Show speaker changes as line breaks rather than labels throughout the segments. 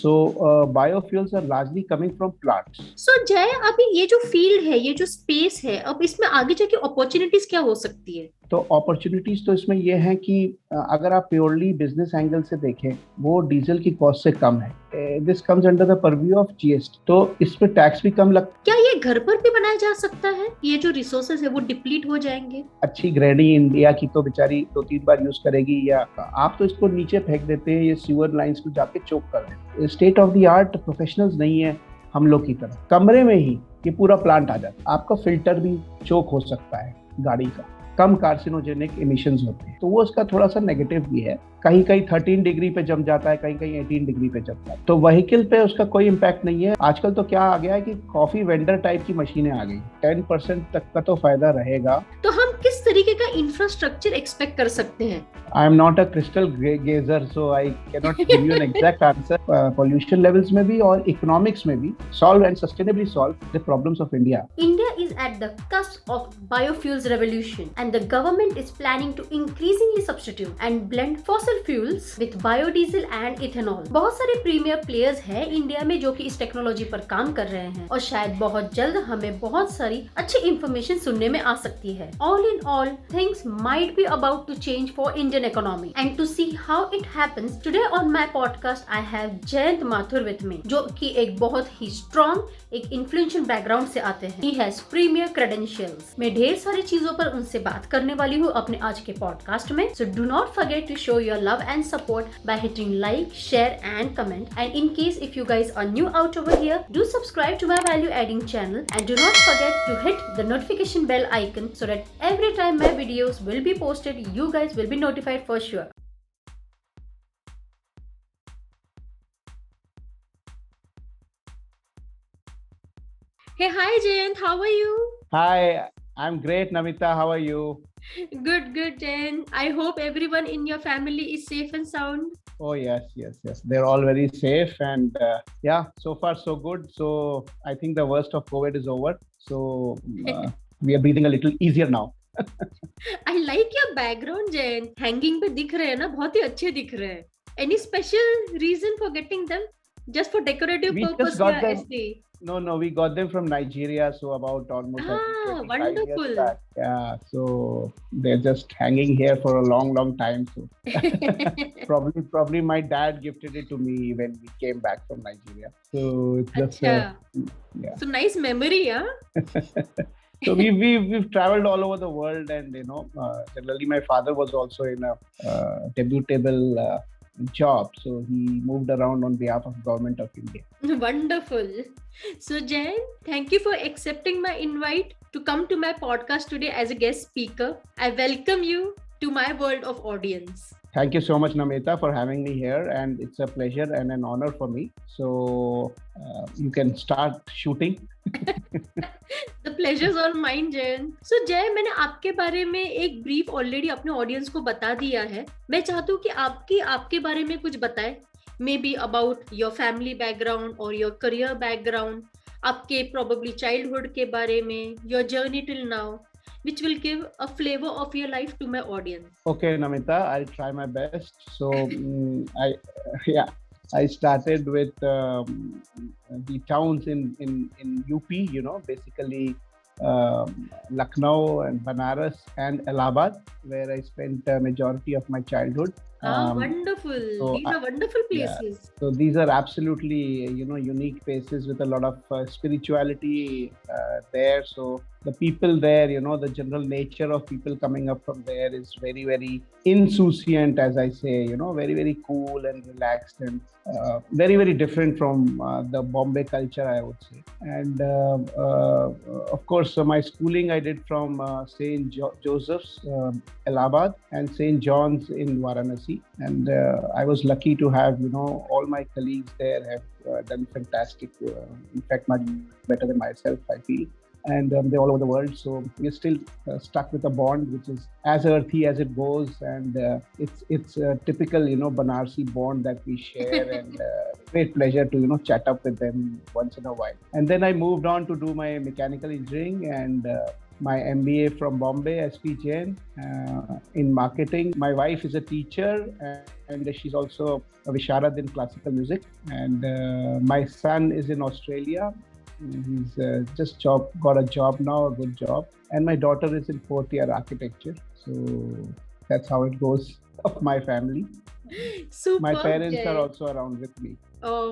So biofuels are largely coming from plants.
सो जय, अभी ये जो फील्ड है, ये जो स्पेस है, अब इसमें आगे जाके अपॉर्चुनिटीज क्या हो सकती है?
तो अपॉर्चुनिटीज तो इसमें ये है कि अगर आप प्योरली बिजनेस एंगल से देखें, वो डीजल की कॉस्ट से कम है। This comes under the purview of GST, तो इस पे टैक्स भी कम लगता
क्या ये घर पर भी बनाया जा सकता है? ये जो रिसोर्सेज है वो डिप्लीट हो जाएंगे?
है। अच्छी ग्रेडी इंडिया की तो बेचारी 2-3 बार यूज करेगी, या आप तो इसको नीचे फेंक देते हैं, ये सीवर लाइंस को जाके चोक कर देते हैं। State of the art professionals नहीं है हम लोग की तरह। कमरे में ही ये पूरा प्लांट आ जाता है, आपका फिल्टर भी चोक हो सकता है गाड़ी का, कम कार्सिनोजेनिक इमिशंस होते हैं, तो वो उसका थोड़ा सा नेगेटिव भी है। कहीं कहीं 13 डिग्री पे जम जाता है, कहीं कहीं 18 डिग्री पे जमता है, तो व्हीकल पे उसका कोई इम्पैक्ट नहीं है। आजकल तो क्या आ गया है कि कॉफी वेंडर टाइप की मशीनें आ गई, 10% तक का तो फायदा रहेगा।
तो हम किस तरीके का इंफ्रास्ट्रक्चर एक्सपेक्ट कर सकते हैं?
I am not a crystal gazer, so I can not give you an exact answer. Pollution levels में भी और इकोनॉमिक्स में भी solve and sustainably solve the problems of India.
India is at the cusp of biofuels revolution, and the government is planning to increasingly substitute and blend fossil fuels with biodiesel and ethanol. बहुत सारे premiere players हैं India में जो कि इस technology पर काम कर रहे हैं, और शायद बहुत जल्द हमें बहुत सारी अच्छी इंफॉर्मेशन सुनने में आ सकती है। All in all, things might be about to change for Indian economy, and to see how it happens, today on my podcast I have Jayant Mathur with me, जो कि एक बहुत ही strong, एक influential background से आते हैं। He has premier credentials. मैं ढेर सारी चीजों पर उनसे बात करने वाली हूँ अपने आज के पॉडकास्ट में। So do not forget to show your love and support by hitting like, share and comment. And in case if you guys are new out over here, do subscribe to my value adding channel, and do not forget to hit the notification bell icon so that every time my videos will be posted, you guys will be notified for sure. Hey, hi Jayant, how are you?
Hi, I'm great, Namita. How are you?
Good, Jayant. I hope everyone in your family is safe and sound.
Oh, yes. They're all very safe, and yeah, so far so good. So I think the worst of COVID is over. So we are breathing a little easier now.
I like your background, Jayant. Hanging पे दिख रहे हैं ना, बहुत ही अच्छे दिख रहे हैं. Any special reason for getting them? Just for decorative
We
purpose
just got
या
them.
ऐसे?
No, we got them from Nigeria. So about almost I think 25 years
Wonderful.
back. Yeah, so they're just hanging here for a long time. So probably my dad gifted it to me when we came back from Nigeria. So it's just
yeah. So nice memory, huh?
So we've traveled all over the world, and generally my father was also in a debutable job, so he moved around on behalf of government of India.
Wonderful. So Jain, thank you for accepting my invite to come to my podcast today as a guest speaker. I welcome you to my world of audience.
Thank you so much, Namita, for having me here, and it's a pleasure and an honor for me. So you can start shooting.
The pleasure's all mine, Jain. So जय, मैंने आपके बारे में एक brief already अपने audience को बता दिया है. मैं चाहती हूँ कि आपके बारे में कुछ बताएं. Maybe about your family background or your career background. आपके probably childhood के बारे में, your journey till now, which will give a flavor of your life to my audience.
Okay, Namita, I'll try my best. So I started with the towns in UP, basically Lucknow and Banaras and Allahabad, where I spent a majority of my childhood.
Wonderful. So these are wonderful places.
Yeah. So these are absolutely, unique places with a lot of spirituality there. So the people there, the general nature of people coming up from there is very, very insouciant, as I say, very, very cool and relaxed, and very, very different from the Bombay culture, I would say. And of course, my schooling I did from St. Joseph's, Allahabad, and St. John's in Varanasi. And I was lucky to have, all my colleagues there have done fantastic, in fact, much better than myself, I feel. And they're all over the world, so we're still stuck with a bond which is as earthy as it goes, and it's a typical Banarsi bond that we share, and great pleasure to chat up with them once in a while. And then I moved on to do my mechanical engineering, and my MBA from Bombay, SP Jain, in marketing. My wife is a teacher, and she's also a Visharad in classical music. And my son is in Australia. He's got a job now, a good job. And my daughter is in fourth year architecture. So that's how it goes of my family. My parents are also around with me.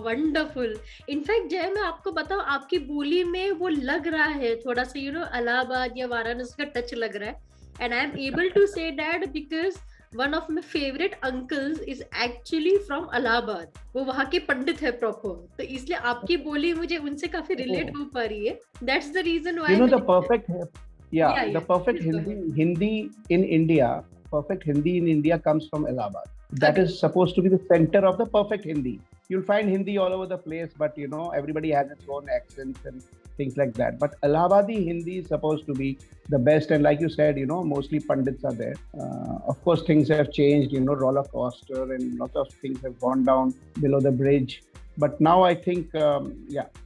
Wonderful. In fact जय, मैं आपको बताऊं, आपकी बोली में वो लग रहा है थोड़ा सा इलाहाबाद या वाराणसी का टच लग रहा है. And I am able to say that because one of my favourite uncles is actually from Allahabad. वो वहाँ के पंडित है प्रॉपर, तो इसलिए आपकी बोली मुझे उनसे काफी रिलेट हो पा रही है. That's the reason why
the perfect Hindi in India, perfect Hindi in India comes from Allahabad. That is supposed to be the center of the perfect Hindi. You'll find Hindi all over the place, but everybody has its own accents and things like that. But Allahabadi Hindi is supposed to be the best. And like you said, mostly Pandits are there. Of course, things have changed, roller coaster and lots of things have gone down below the bridge. But now I think,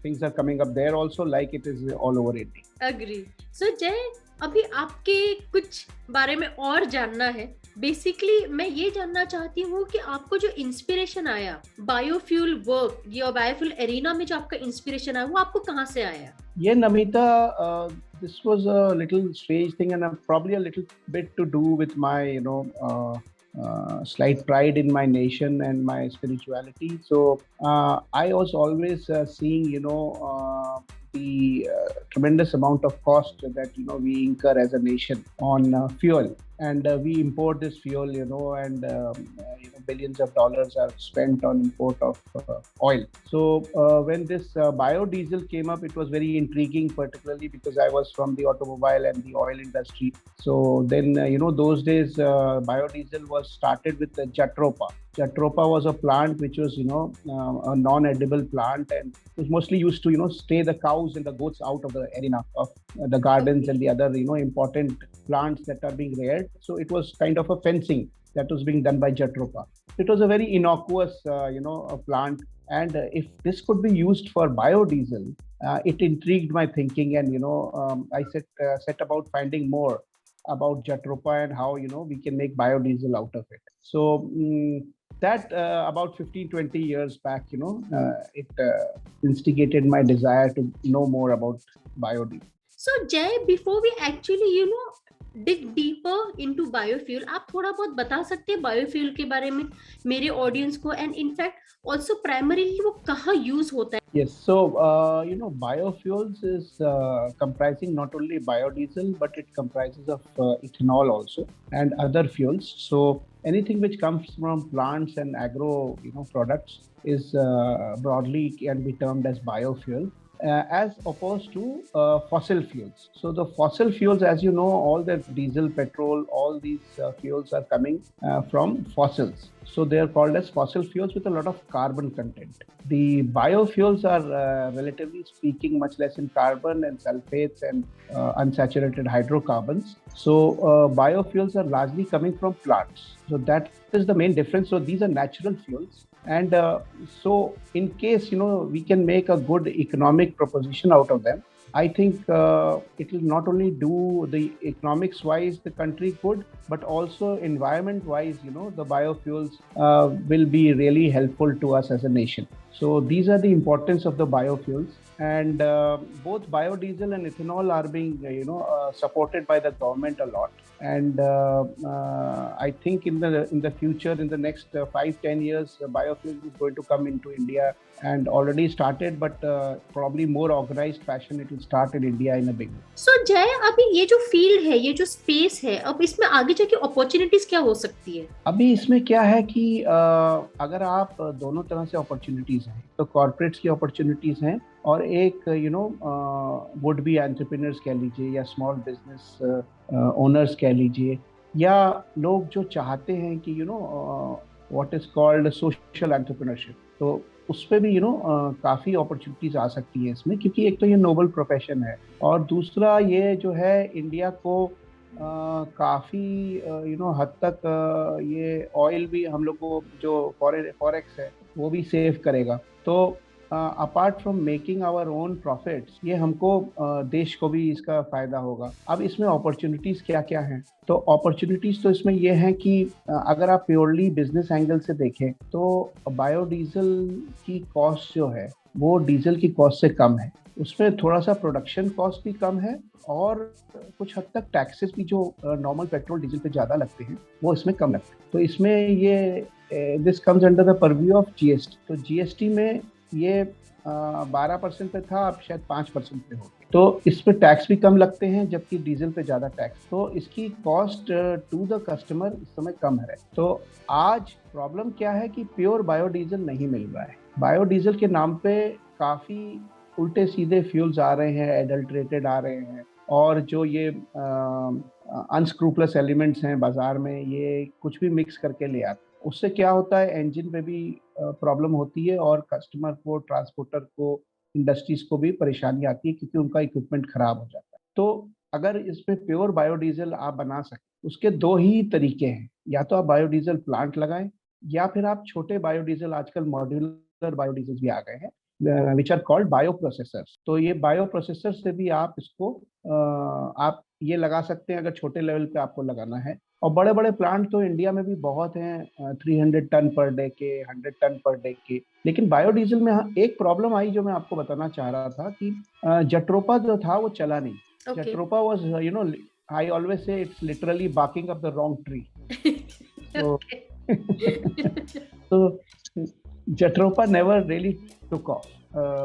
things are coming up there also, like it is all over India.
Agree. So Jay, अभी आपके कुछ बारे में और जानना है. Basically मैं ये जानना चाहती हूँ कि आपको जो इंस्पिरेशन आया बायोफ्यूल वर्क या बायोफ्यूल एरिना में, जो आपका इंस्पिरेशन आया वो आपको कहाँ से आया?
ये Namita, this was a little strange thing and probably a little bit to do with my slight pride in my nation and my spirituality. So I was always seeing the tremendous amount of cost that we incur as a nation on fuel, and we import this fuel, and billions of dollars are spent on import of oil. So when this biodiesel came up, it was very intriguing, particularly because I was from the automobile and the oil industry. So then those days biodiesel was started with the Jatropa. Jatropa was a plant which was a non-edible plant, and it was mostly used to stay the cows and the goats out of the arena of the gardens and the other important plants that are being reared. So it was kind of a fencing that was being done by Jatropa. It was a very innocuous a plant, and if this could be used for biodiesel, it intrigued my thinking, and I set about finding more about Jatropa and how we can make biodiesel out of it. So that about 15-20 years back, it instigated my desire to know more about biodiesel.
So Jay, before we actually dig deeper into biofuel, आप थोड़ा बहुत बता सकते हैं biofuel के बारे में मेरे ऑडियंस को, एंड इनफैक्ट also primarily वो कहाँ यूज होता है?
Yes, so biofuels is comprising not only biodiesel, but it comprises of ethanol also and other fuels. So anything which comes from plants and agro products is broadly can be termed as biofuel. As opposed to fossil fuels. So the fossil fuels, as you know, all the diesel, petrol, all these fuels are coming from fossils. So they are called as fossil fuels with a lot of carbon content. The biofuels are relatively speaking much less in carbon and sulfates and unsaturated hydrocarbons. So biofuels are largely coming from plants. So that is the main difference. So these are natural fuels. And so in case, we can make a good economic proposition out of them, I think it will not only do the economics wise the country good, but also environment wise, the biofuels will be really helpful to us as a nation. So these are the importance of the biofuels, and both biodiesel and ethanol are being supported by the government a lot. And I think in the future, in the next 5-10 years, biofuels is going to come into India, and already started, but probably more organized fashion it will start in India in a big way.
So Jay, अभी ये जो field है, ये जो space है, अब इसमें आगे जाके अपॉर्चुनिटीज क्या हो सकती है?
अभी इसमें क्या है कि अगर आप दोनों तरह से अपॉर्चुनिटीज हैं, तो कॉर्पोरेट्स की अपॉर्चुनिटीज हैं, और एक वुड बी एंटरप्रेन्योर्स कह लीजिए, या स्मॉल बिजनेस ओनर्स कह लीजिए, या लोग जो चाहते हैं कि what is called social entrepreneurship, तो उस पर भी काफ़ी अपॉर्चुनिटीज आ सकती है इसमें, क्योंकि एक तो ये नोबल प्रोफेशन है, और दूसरा ये जो है इंडिया को काफ़ी हद तक ये ऑयल भी हम लोग को जो फॉरेक्स है वो भी सेव करेगा. तो apart from making our own profits, ये हमको देश को भी इसका फायदा होगा। अब इसमें अपॉर्चुनिटीज क्या क्या हैं? तो अपॉर्चुनिटीज तो इसमें ये हैं कि अगर आप प्योरली बिजनेस एंगल से देखें तो बायोडीजल की कॉस्ट जो है वो डीजल की कॉस्ट से कम है। उसमें थोड़ा सा प्रोडक्शन कॉस्ट भी कम है और कुछ हद तक टैक्सेस भी जो नॉर्मल पेट्रोल डीजल पे ज़्यादा लगते हैं वो इसमें कम लगते हैं। तो इसमें ये this comes under the purview of GST. तो जीएसटी में ये 12% पे था, अब शायद 5% पे हो। तो इस पे टैक्स भी कम लगते हैं जबकि डीजल पे ज़्यादा टैक्स। तो इसकी कॉस्ट टू द कस्टमर इस समय कम है। तो आज प्रॉब्लम क्या है कि प्योर बायोडीजल नहीं मिल रहा है। बायोडीजल के नाम पे काफ़ी उल्टे सीधे फ्यूल्स आ रहे हैं, एडल्ट्रेटेड आ रहे हैं, और जो ये अनस्क्रूपलस एलिमेंट्स हैं बाजार में, ये कुछ भी मिक्स करके ले आते हैं। उससे क्या होता है, इंजन पे भी प्रॉब्लम होती है और कस्टमर को, ट्रांसपोर्टर को, इंडस्ट्रीज को भी परेशानी आती है क्योंकि उनका इक्विपमेंट खराब हो जाता है। तो अगर इसमें प्योर बायोडीजल आप बना सकें, उसके दो ही तरीके हैं। या तो आप बायोडीजल प्लांट लगाएं या फिर आप छोटे बायोडीजल, आजकल मॉड्यूलर बायोडीजल भी आ गए हैं विच आर कॉल्ड बायोप्रोसेसर्स। तो ये बायोप्रोसेसर से भी आप इसको आप ये लगा सकते हैं अगर छोटे लेवल पे आपको लगाना है। और बड़े बड़े प्लांट तो इंडिया में भी बहुत हैं, 300 टन पर डे के, 100 टन पर डे के। लेकिन बायोडीजल में एक प्रॉब्लम आई जो मैं आपको बताना चाह रहा था कि जट्रोपा जो था वो चला नहीं। Jatropha was, you know, I always say it's literally barking up the wrong tree. तो Jatropha never really took off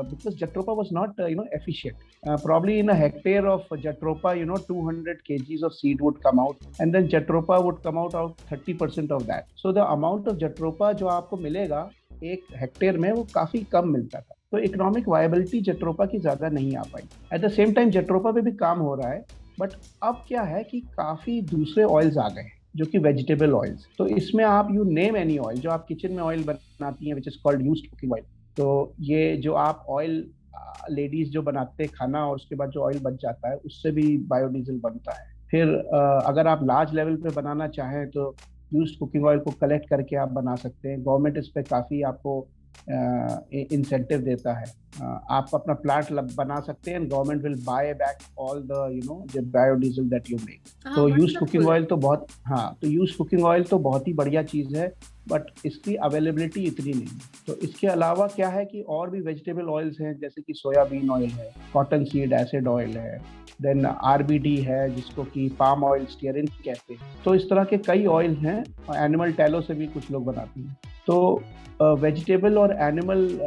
because Jatropha was not, efficient. Probably in a hectare of Jatropha, 200 kgs of seed would come out, and then Jatropha would come out 30% of that. So the amount of Jatropha जो आपको मिलेगा एक hectare में वो काफी कम मिलता था। तो इकोनॉमिक वायबिलिटी Jatropha की ज्यादा नहीं आ पाई। At the same time Jatropha पे भी काम हो रहा है, बट अब क्या है कि काफी दूसरे ऑयल्स आ गए हैं जो कि वेजिटेबल ऑयल्स। तो इसमें आप यू नेम एनी ऑयल जो आप किचन में ऑयल बनाती हैं, which is called used cooking oil. तो ये जो आप ऑयल लेडीज जो बनाते हैं खाना और उसके बाद जो ऑयल बच जाता है उससे भी बायोडीजल बनता है। फिर अगर आप लार्ज लेवल पे बनाना चाहें तो यूज्ड कुकिंग ऑयल को कलेक्ट करके आप बना सकते हैं। गवर्नमेंट इस पे काफ़ी आपको इंसेंटिव देता है। आप अपना प्लांट बना सकते हैं, government will buy back all the biodiesel that you make. तो यूज्ड कुकिंग ऑयल तो यूज्ड कुकिंग ऑयल तो बहुत ही बढ़िया चीज़ है, बट इसकी अवेलेबिलिटी इतनी नहीं। तो इसके अलावा क्या है कि और भी वेजिटेबल ऑयल्स हैं, जैसे कि सोयाबीन ऑयल है, कॉटन सीड एसिड ऑयल है, देन आरबीडी है जिसको कि पाम ऑयल स्टीयरिन कहते हैं। तो इस तरह के कई ऑयल हैं, एनिमल टैलो से भी कुछ लोग बनाते हैं। तो वेजिटेबल और एनिमल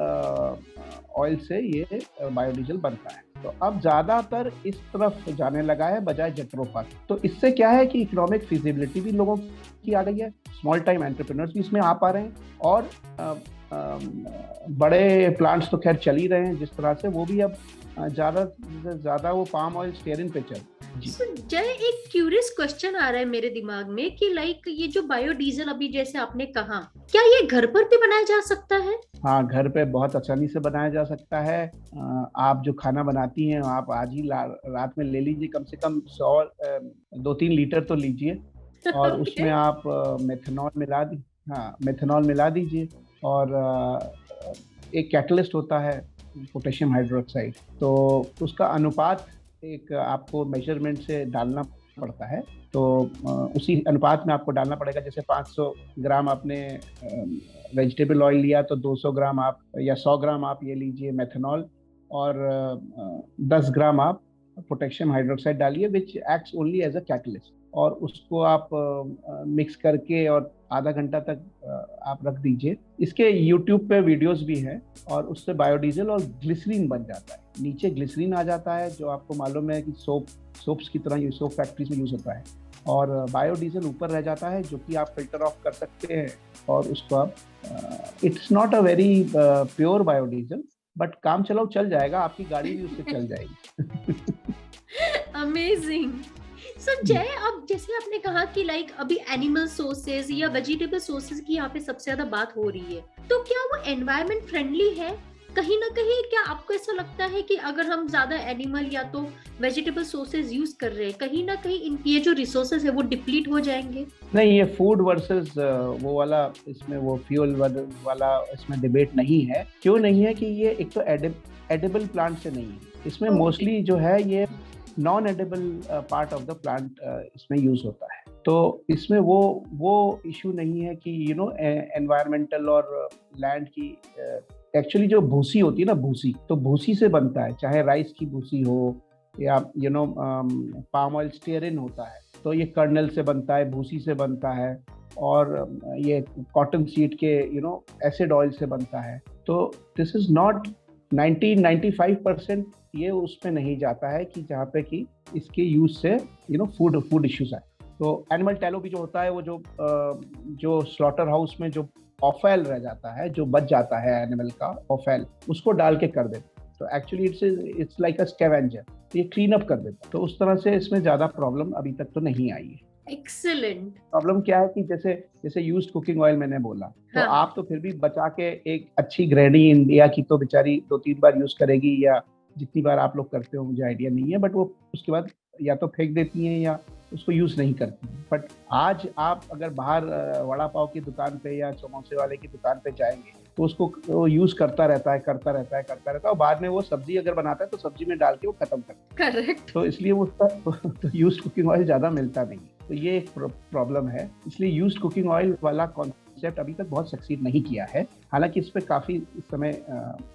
ऑयल से ये बायोडीजल बनता है। तो अब ज़्यादातर इस तरफ जाने लगा है बजाय जट्रोफा। तो इससे क्या है कि इकोनॉमिक फिजिबिलिटी भी लोगों की आ गई है, स्मॉल टाइम एंटरप्रेन्योर्स भी इसमें आ पा रहे हैं, और बड़े प्लांट्स तो खैर चल ही रहे हैं जिस तरह से, वो भी अब ज़्यादा से ज़्यादा वो पाम ऑयल स्टीयरिन पे चल।
जय, एक क्यूरियस क्वेश्चन आ रहा है मेरे दिमाग में कि लाइक ये जो बायोडीजल अभी जैसे आपने कहा, क्या ये घर पर भी बनाया जा सकता है?
हाँ, घर पे बहुत आसानी से बनाया जा सकता है। आप जो खाना बनाती हैं आप आज ही रात में ले लीजिए, कम से कम 2-3 लीटर तो लीजिए, और उसमें आप मेथनॉल मिला दीजिए, और एक कैटलिस्ट होता है पोटेशियम हाइड्रोक्साइड, तो उसका अनुपात एक आपको मेजरमेंट से डालना पड़ता है। तो उसी अनुपात में आपको डालना पड़ेगा। जैसे 500 ग्राम आपने वेजिटेबल ऑयल लिया तो 200 ग्राम आप या 100 ग्राम आप ये लीजिए मेथनॉल, और 10 ग्राम आप पोटेशियम हाइड्रोक्साइड डालिए, which acts only as a catalyst, और उसको आप मिक्स करके और आधा घंटा तक आप रख दीजिए। इसके YouTube पे वीडियोस भी हैं, और उससे बायोडीजल और ग्लिसरीन बन जाता है। नीचे ग्लिसरीन आ जाता है जो आपको मालूम है कि सोप्स की तरह, ये सोप फैक्ट्रीज में यूज होता है, और बायोडीजल ऊपर रह जाता है जो कि आप फिल्टर ऑफ कर सकते हैं, और उसको आप it's not a very pure biodiesel, but काम चलाओ चल जाएगा, आपकी गाड़ी भी उससे चल जाएगी।
अमेजिंग। सो जय, अब जैसे आपने कहा कि लाइक अभी एनिमल सोर्सेज या वेजिटेबल सोर्सेज की यहाँ पे सबसे ज्यादा बात हो रही है, तो क्या वो एनवायरनमेंट फ्रेंडली है? कहीं ना कहीं क्या आपको ऐसा लगता है कि अगर हम ज्यादा एनिमल या तो वेजिटेबल सोर्सेज यूज कर रहे हैं, कहीं ना कहीं ये जो रिसोर्सेज है वो डिप्लीट हो जाएंगे?
नहीं, ये फूड वर्सेस वो वाला, इसमें वो फ्यूल वाला इसमें डिबेट नहीं है। क्यों नहीं है कि ये एक तो एडिबल प्लांट से नहीं है, इसमें मोस्टली जो है ये non edible part of the plant इसमें यूज होता है। तो इसमें वो इशू नहीं है कि एनवायरमेंटल और लैंड की एक्चुअली जो भूसी होती है ना, भूसी तो भूसी से बनता है, चाहे राइस की भूसी हो या पाम ऑयल स्टीयरिन होता है, तो ये कर्नल से बनता है, भूसी से बनता है, और ये कॉटन सीड के एसिड ऑयल से बनता है। तो दिस इज नॉट 90-95% ये उसमें नहीं जाता है कि जहाँ पे कि इसके यूज से फूड इश्यूज आए। तो एनिमल टैलो भी जो होता है, वो जो स्लॉटर हाउस में जो ऑफेल रह जाता है, जो बच जाता है एनिमल का ऑफेल, उसको डाल के कर देते हैं। तो actually it's like a scavenger, ये क्लीन अप कर देता है। तो उस तरह से इसमें ज्यादा प्रॉब्लम अभी तक तो नहीं आई है।
एक्सीलेंट।
प्रॉब्लम क्या है कि जैसे यूज्ड कुकिंग ऑयल मैंने बोला, तो
हाँ।
आप तो फिर भी बचा के, एक अच्छी गृहिणी इंडिया की तो बेचारी 2-3 बार यूज करेगी, या जितनी बार आप लोग करते हो मुझे आइडिया नहीं है, बट वो उसके बाद या तो फेंक देती हैं या उसको यूज नहीं करती हैं। बट आज आप अगर बाहर वड़ा पाव की दुकान पे या समोसे वाले की दुकान पे जाएंगे, तो उसको वो यूज करता रहता है, और बाद में वो सब्जी अगर बनाता है तो सब्जी में डाल के वो खत्म करता है।
करेक्ट।
तो इसलिए वो उसका तो यूज्ड कुकिंग ऑयल ज्यादा मिलता नहीं, तो ये एक प्रॉब्लम है। इसलिए यूज्ड कुकिंग ऑयल वाला कॉन्सेप्ट अभी तक बहुत सक्सीड नहीं किया है, हालांकि इस पे काफी इस समय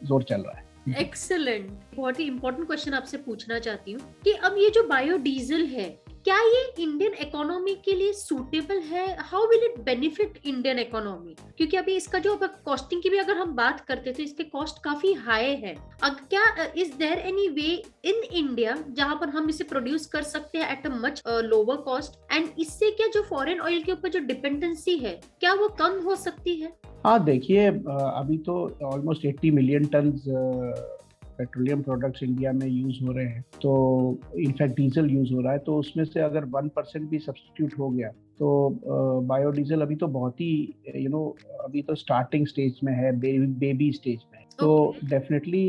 जोर चल रहा है।
एक्सीलेंट। बहुत ही इंपॉर्टेंट क्वेश्चन आपसे पूछना चाहती हूँ कि अब ये जो बायोडीजल है, क्या ये इंडियन इकोनॉमी के लिए सूटेबल है? How will it benefit Indian economy? क्योंकि अभी इसका जो कॉस्टिंग की भी अगर हम बात करते तो इसके कॉस्ट काफी हाई है। अब क्या is there any way in India जहां पर हम इसे प्रोड्यूस कर सकते हैं at a much lower cost, and इससे क्या जो फॉरेन ऑयल के ऊपर जो डिपेंडेंसी है, क्या वो कम हो सकती है?
हाँ, देखिए, अभी तो almost 80 million ton petroleum products India में यूज हो रहे हैं, तो इनफैक्ट डीजल यूज हो रहा है। तो उसमें से अगर 1% भी सब्स्टिट्यूट हो गया तो बायोडीजल अभी तो बहुत ही अभी तो स्टार्टिंग स्टेज में है, बेबी स्टेज में है। तो डेफिनेटली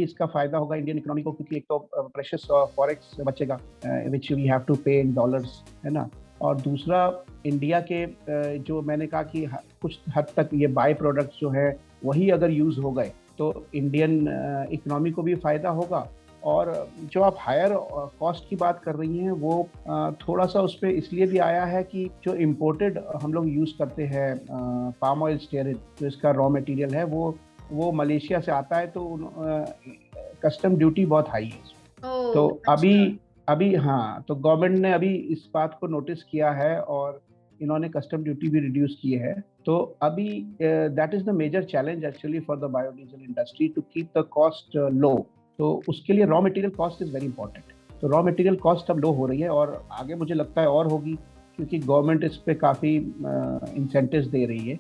इसका फायदा होगा इंडियन इकोनॉमी को, क्योंकि एक तो प्रेशियस फॉरेक्स बचेगा विच वी हैव टू पे इन डॉलर्स, है ना। और दूसरा, इंडिया के जो मैंने कहा कि कुछ हद तक ये बाय प्रोडक्ट्स जो है वही अगर यूज हो गए तो इंडियन इकोनॉमी को भी फायदा होगा। और जो आप हायर कॉस्ट की बात कर रही हैं, वो थोड़ा सा उस पर इसलिए भी आया है कि जो इम्पोर्टेड हम लोग यूज़ करते हैं पाम ऑयल स्टीयरिन, जो इसका रॉ मटेरियल है, वो मलेशिया से आता है, तो कस्टम ड्यूटी बहुत हाई है। तो अभी हाँ, तो गवर्नमेंट ने अभी इस बात को नोटिस किया है और इन्होंने कस्टम ड्यूटी भी रिड्यूस की है। तो अभी that is the major challenge actually for the biodiesel industry to keep the cost low. तो उसके लिए raw material cost is very important. तो रॉ मटेरियल कॉस्ट अब लो हो रही है और आगे मुझे लगता है और होगी, क्योंकि गवर्नमेंट इस पे काफ़ी इंसेंटिव्स दे रही है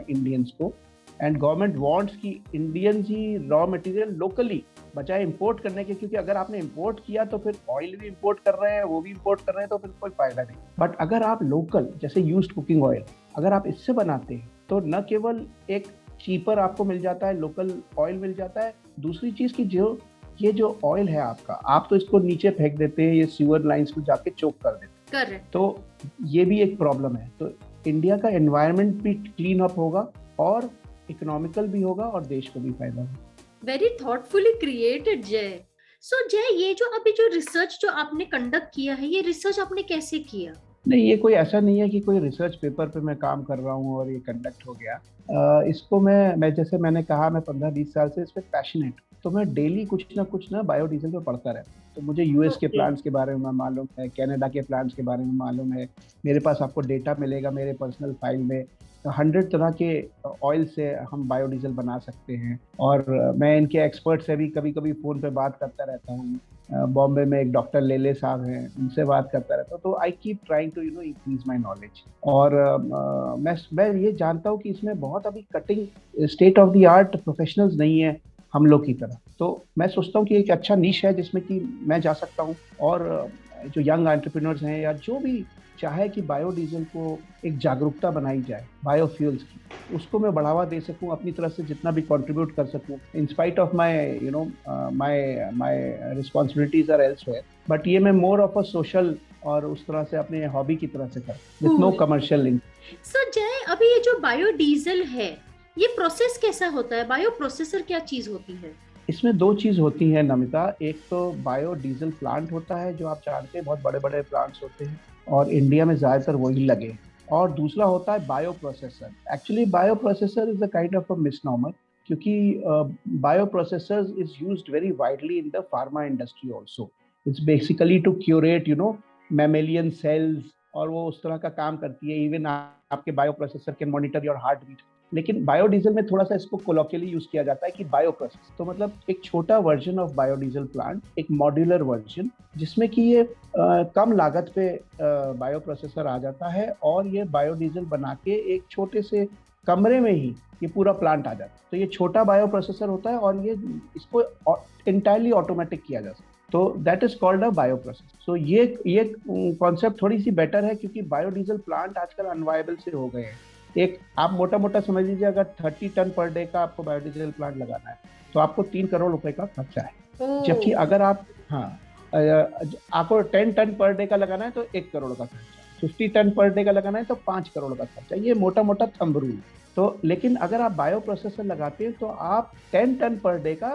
इंडियंस को, एंड गवर्नमेंट वांट्स कि इंडियंस ही रॉ मटेरियल लोकली बजाय इंपोर्ट करने के, क्योंकि अगर आपने इंपोर्ट किया तो फिर ऑयल भी इंपोर्ट कर रहे हैं, वो भी इंपोर्ट कर रहे हैं, तो फिर कोई फायदा नहीं। बट अगर आप लोकल, जैसे यूज्ड कुकिंग ऑयल, अगर आप इससे बनाते हैं तो न केवल एक चीपर आपको मिल जाता है, लोकल ऑयल मिल जाता है, दूसरी चीज की ये जो ऑयल है आपका, आप तो इसको नीचे फेंक देते हैं, ये सीवर लाइंस में जाके चोक कर देते हैं, तो ये भी एक प्रॉब्लम है। तो इंडिया का एनवायरनमेंट भी क्लीन अप होगा और इकोनॉमिकल भी होगा और देश को भी फायदा होगा।
वेरी थॉटफुली क्रिएटेड जय। सो जय, ये जो अभी जो रिसर्च जो आपने कंडक्ट किया है, ये रिसर्च आपने कैसे किया?
नहीं, ये कोई ऐसा नहीं है कि कोई रिसर्च पेपर पे मैं काम कर रहा हूँ और ये कंडक्ट हो गया। इसको मैं जैसे मैंने कहा, मैं 15-20 साल से इस पर पैशनेट, तो मैं डेली कुछ ना बायोडीजल पे पढ़ता रहता हूँ। तो मुझे यूएस के प्लांट्स के बारे में मालूम है, कनाडा के प्लांट्स के बारे में मालूम है। मेरे पास आपको डेटा मिलेगा मेरे पर्सनल फाइल में, 100 तरह के ऑयल से हम बायोडीजल बना सकते हैं। और मैं इनके एक्सपर्ट से भी कभी कभी फ़ोन पे बात करता रहता हूँ। बॉम्बे में एक डॉक्टर लेले साहब हैं, उनसे बात करता रहता हूँ। तो I keep trying to increase my knowledge. और मैं ये जानता हूँ कि इसमें बहुत अभी cutting state of the art professionals नहीं है हम लोग की तरह। तो मैं सोचता हूँ कि एक अच्छा नीश है जिसमें कि मैं जा सकता हूँ, और जो यंग एंटरप्रेन्योर्स हैं या जो भी चाहे कि बायोडीजल को एक जागरूकता बनाई जाए बायोफ्यूल्स की, उसको मैं बढ़ावा दे सकूं, अपनी तरफ से जितना भी कंट्रीब्यूट कर सकूं, in spite of my my responsibilities are elsewhere, but ये मैं मोर ऑफ अ सोशल और उस तरह से अपने हॉबी की तरह से कर, with no commercial link.
Sir Jay, अभी ये जो बायोडीजल है, ये प्रोसेस कैसा होता है? बायो प्रोसेसर क्या चीज होती है?
इसमें दो चीज होती है नमिता, एक तो बायोडीजल प्लांट होता है जो आप जानते हैं बहुत बड़े बड़े प्लांट्स होते हैं और इंडिया में ज्यादातर वही लगे, और दूसरा होता है bio processor. Actually bio processor is a kind of a misnomer, क्योंकि bio processor is used very widely in the pharma industry also. It's basically to curate mammalian cells, और वो उस तरह का काम करती है। इवन आपके bio processor can monitor your heart beat. लेकिन बायोडीजल में थोड़ा सा इसको कोलोकियली यूज किया जाता है कि बायो प्रोसेस, तो मतलब एक छोटा वर्जन ऑफ बायोडीजल प्लांट, एक मॉड्यूलर वर्जन, जिसमें कि ये कम लागत पे बायो प्रोसेसर आ जाता है और ये बायोडीजल बना के एक छोटे से कमरे में ही ये पूरा प्लांट आ जाता है। तो ये छोटा बायो प्रोसेसर होता है और ये इसको इंटायरली ऑटोमेटिक किया जा सकता है, तो that is called a bio process. So ये कॉन्सेप्ट थोड़ी सी बेटर है, क्योंकि बायोडीजल प्लांट आजकल अनवायबल से हो गए हैं। एक आप मोटा मोटा समझ लीजिए, अगर 30 टन पर डे का आपको बायोडीजल प्लांट लगाना है तो आपको 3 करोड़ रुपए का खर्चा है। जबकि अगर आप आपको 10 टन पर डे का लगाना है तो 1 करोड़ का खर्चा, 50 टन पर डे का लगाना है तो 5 करोड़ का खर्चा। ये मोटा मोटा थंब रूल। तो लेकिन अगर आप बायो प्रोसेसर लगाते हैं तो आप 10 टन पर डे का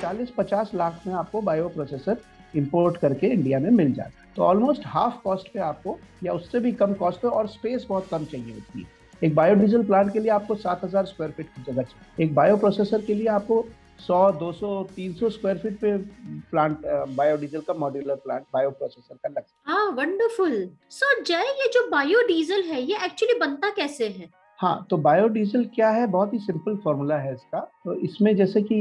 40-50 लाख में आपको बायो प्रोसेसर इंपोर्ट करके इंडिया में मिल जाता है। तो ऑलमोस्ट हाफ कॉस्ट पे आपको, या उससे भी कम कॉस्ट पे, और स्पेस बहुत कम चाहिए होती है। एक बायोडीजल प्लांट के लिए आपको 7,000 स्क्वायर फीट की जगह चाहिए, एक बायो प्रोसेसर के लिए आपको 100, 200, 300 स्क्वायर फीट पे प्लांट, बायोडीजल का मॉड्यूलर प्लांट बायो प्रोसेसर का लग।
हाँ, वंडरफुल। सो जय, ये जो बायोडीजल है ये एक्चुअली बनता कैसे है?
हाँ, तो बायोडीजल क्या है, बहुत ही सिंपल फॉर्मूला है इसका। तो इसमें जैसे कि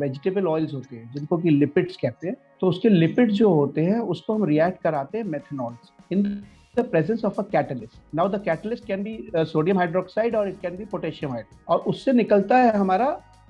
वेजिटेबल ऑयल्स होते हैं जिनको कि लिपिड्स कहते हैं, तो उसके लिपिड्स जो होते हैं उसको हम रिएक्ट कराते हैं methanol in the presence of a catalyst. Now the catalyst can be sodium hydroxide or it can be potassium hydroxide, और उससे निकलता है हमारा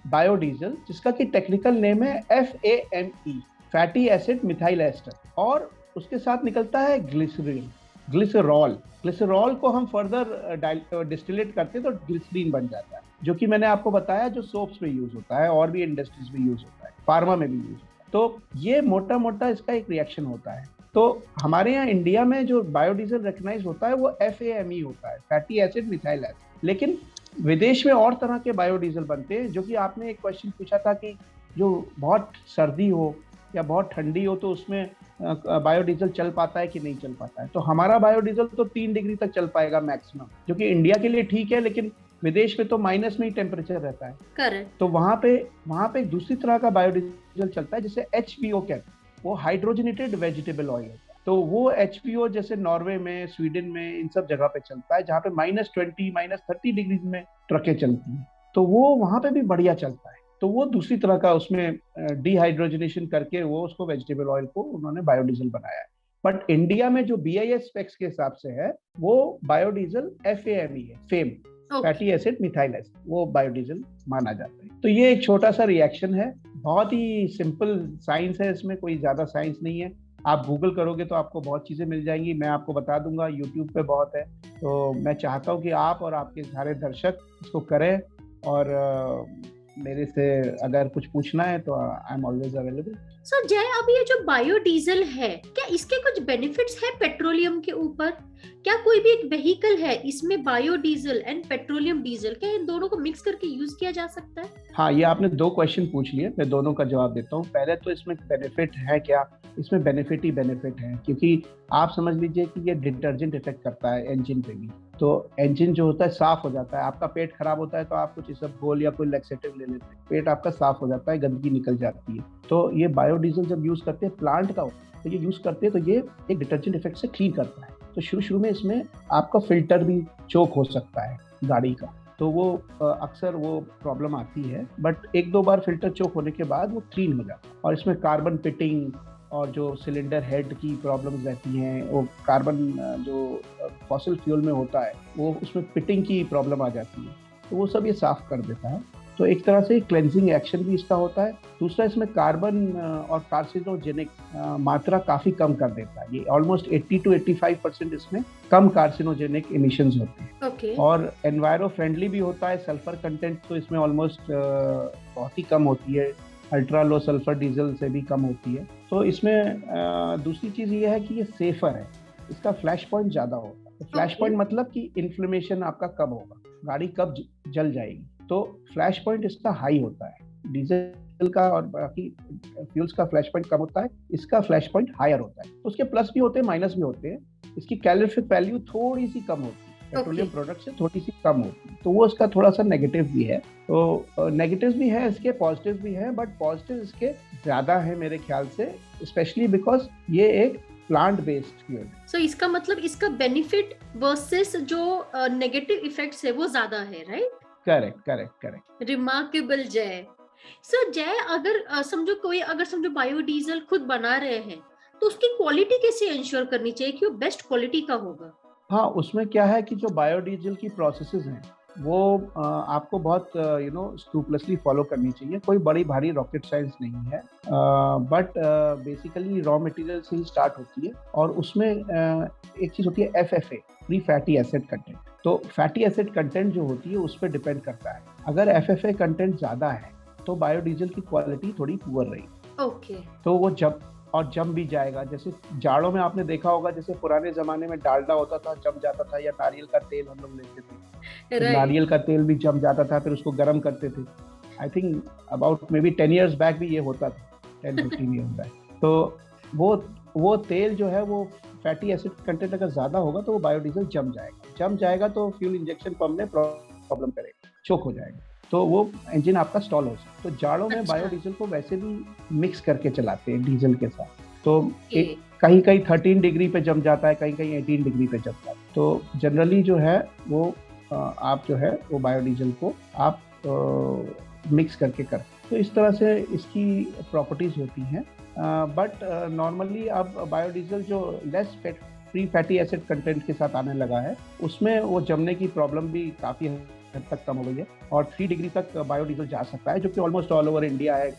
बायोडीजल, जिसका कि टेक्निकल नेम है FAME, fatty acid methyl ester, और उसके साथ निकलता है ग्लिसरॉल। ग्लिसरॉल को हम फर्दर डिस्टिलेट करते हैं तो ग्लिसरीन बन जाता है, जो कि मैंने आपको बताया जो सोप्स में यूज होता है और भी इंडस्ट्रीज में यूज होता है, फार्मा में भी यूज होता है। तो ये मोटा मोटा इसका एक रिएक्शन होता है। तो हमारे यहाँ इंडिया में जो बायोडीजल रिकग्नाइज होता है वो FAME होता है, फैटी एसिड मिथाइल एस्टर। लेकिन विदेश में और तरह के बायोडीजल बनते हैं, जो कि आपने एक क्वेश्चन पूछा था कि जो बहुत सर्दी हो या बहुत ठंडी हो तो उसमें बायोडीजल चल पाता है कि नहीं चल पाता है। तो हमारा बायोडीजल तो 3 डिग्री तक चल पाएगा मैक्सिमम, जो कि इंडिया के लिए ठीक है, लेकिन विदेश में तो माइनस में ही टेम्परेचर रहता है।
करेक्ट।
तो वहाँ पे एक दूसरी तरह का बायोडीजल चलता है जिसे HVO कहते हैं, वो हाइड्रोजनेटेड वेजिटेबल ऑयल होता है। तो वो HVO जैसे नॉर्वे में, स्वीडन में, इन सब जगह पे चलता है जहाँ पे -20, -30 डिग्री में ट्रकें चलती हैं, तो वो वहाँ पे भी बढ़िया चलता है। तो वो दूसरी तरह का उसमें डिहाइड्रोजनेशन करके वो उसको वेजिटेबल ऑयल को उन्होंने बायोडीजल बनाया है। बट इंडिया में जो BIS स्पेक्स के हिसाब से है वो बायोडीजल FAME है, fame, fatty acid methyl acid, वो बायोडीजल माना जाता है। तो ये एक छोटा सा रिएक्शन है, बहुत ही सिंपल साइंस है, इसमें कोई ज्यादा साइंस नहीं है। आप गूगल करोगे तो आपको बहुत चीजें मिल जाएंगी, मैं आपको बता दूंगा, यूट्यूब पे बहुत है। तो मैं चाहता हूँ कि आप और आपके सारे दर्शक इसको करें, और मेरे से अगर कुछ पूछना है तो I am always available.
Sir जय, अब ये जो बायोडीजल है, क्या इसके कुछ बेनिफिट्स है पेट्रोलियम के ऊपर? क्या कोई भी एक व्हीकल है इसमें बायोडीजल एंड पेट्रोलियम डीजल, क्या इन दोनों को मिक्स करके यूज किया जा सकता है?
हाँ, ये आपने 2 क्वेश्चन पूछ लिए, मैं दोनों का जवाब देता हूँ। पहले तो इसमें बेनिफिट है क्या, इसमें बेनिफिट ही बेनिफिट है, क्योंकि आप समझ लीजिए कि ये डिटर्जेंट इफेक्ट करता है इंजन पे भी। तो इंजन जो होता है साफ हो जाता है। आपका पेट खराब होता है तो आप कुछ इसबगोल या कोई लैक्सेटिव ले लेते हैं, पेट आपका साफ हो जाता है, गंदगी निकल जाती है। तो ये बायोडीजल जब यूज करते हैं प्लांट का, तो ये यूज करते हैं तो ये एक डिटर्जेंट इफेक्ट से क्लीन करता है। तो शुरू में इसमें आपका फिल्टर भी चोक हो सकता है गाड़ी का, तो वो अक्सर वो प्रॉब्लम आती है, बट 1-2 बार फिल्टर चोक होने के बाद वो क्लीन हो जाता है। और इसमें कार्बन पिटिंग और जो सिलेंडर हेड की प्रॉब्लम्स रहती हैं, वो कार्बन जो फॉसिल फ्यूल में होता है वो उसमें पिटिंग की प्रॉब्लम आ जाती है, तो वो सब ये साफ कर देता है। तो एक तरह से क्लेंजिंग एक्शन भी इसका होता है। दूसरा, इसमें कार्बन और कार्सिनोजेनिक मात्रा काफ़ी कम कर देता है। ये ऑलमोस्ट 80 to 85% इसमें कम कार्सिनोजेनिक इमिशंस होते हैं।
ओके।
और एनवायरो फ्रेंडली भी होता है। सल्फर कंटेंट तो इसमें ऑलमोस्ट बहुत ही कम होती है, अल्ट्रा लो सल्फर डीजल से भी कम होती है। तो इसमें दूसरी चीज़ ये है कि ये सेफर है, इसका फ्लैश पॉइंट ज़्यादा होगा। तो फ्लैश पॉइंट मतलब कि इन्फ्लेमेशन आपका कब होगा, गाड़ी कब जल जाएगी। तो फ्लैश पॉइंट इसका हाई होता है। डीजल का और बाकी फ्यूल्स का फ्लैश पॉइंट कम होता है, इसका फ्लैश पॉइंट हायर होता है। तो उसके प्लस भी होते हैं, माइनस भी होते हैं। इसकी कैलोरीफिक वैल्यू थोड़ी सी कम होती है, पेट्रोलियम प्रोडक्ट से थोड़ी सी कम होती है। तो वो इसका थोड़ा सा नेगेटिव भी है। तो नेगेटिव भी है इसके, पॉजिटिव भी है, बट पॉजिटिव इसके ज्यादा है मेरे ख्याल से, स्पेशली बिकॉज ये एक प्लांट बेस्ड फ्यूल।
सो इसका मतलब इसका बेनिफिट वर्सेस जो नेगेटिव इफेक्ट्स है वो ज्यादा है, राइट?
करेक्ट।
रिमार्केबल जय। सर जय, अगर समझो बायोडीजल खुद बना रहे हैं तो उसकी क्वालिटी कैसे इंश्योर करनी चाहिए कि वो बेस्ट क्वालिटी का होगा?
हाँ, उसमें क्या है कि जो बायोडीजल की प्रोसेसेस हैं वो आपको बहुत स्क्रूपलसली फॉलो करनी चाहिए। कोई बड़ी भारी रॉकेट साइंस नहीं है, बट बेसिकली रॉ मटेरियल से ही स्टार्ट होती है। और उसमें एक चीज़ होती है FFA, free fatty acid content. तो फैटी एसिड कंटेंट जो होती है उस पर डिपेंड करता है। अगर FFA कंटेंट ज़्यादा है तो बायोडीजल की क्वालिटी थोड़ी पुअर रहेगी।
ओके।
तो वो जम भी जाएगा। जैसे जाड़ों में आपने देखा होगा, जैसे पुराने जमाने में डालडा होता था, जम जाता था, या नारियल का तेल हम लोग लेते थे, तो नारियल का तेल भी जम जाता था, फिर उसको गर्म करते थे। I think about may be 10 years back भी ये होता था, 10-15 years बैक। तो वो तेल जो है वो फैटी एसिड कंटेंट अगर ज्यादा होगा तो वो बायोडीजल जम जाएगा तो फ्यूल इंजेक्शन पंप में प्रॉब्लम करेगा, चोक हो जाएगा, तो वो इंजन आपका स्टॉल हो सकता है। तो जाड़ों में बायोडीजल को वैसे भी मिक्स करके चलाते हैं डीजल के साथ। तो कहीं 13 डिग्री पे जम जाता है, कहीं 18 डिग्री पे जम जाता है। तो जनरली जो है वो आप जो है वो बायोडीजल को आप मिक्स करके कर, तो इस तरह से इसकी प्रॉपर्टीज होती हैं। बट नॉर्मली अब बायोडीजल जो less free fatty acid content के साथ आने लगा है, उसमें वो जमने की प्रॉब्लम भी काफ़ी हद तक कम हो गई है। और 3 डिग्री तक बायोडीजल जा सकता है, जो कि ऑलमोस्ट ऑल ओवर इंडिया है,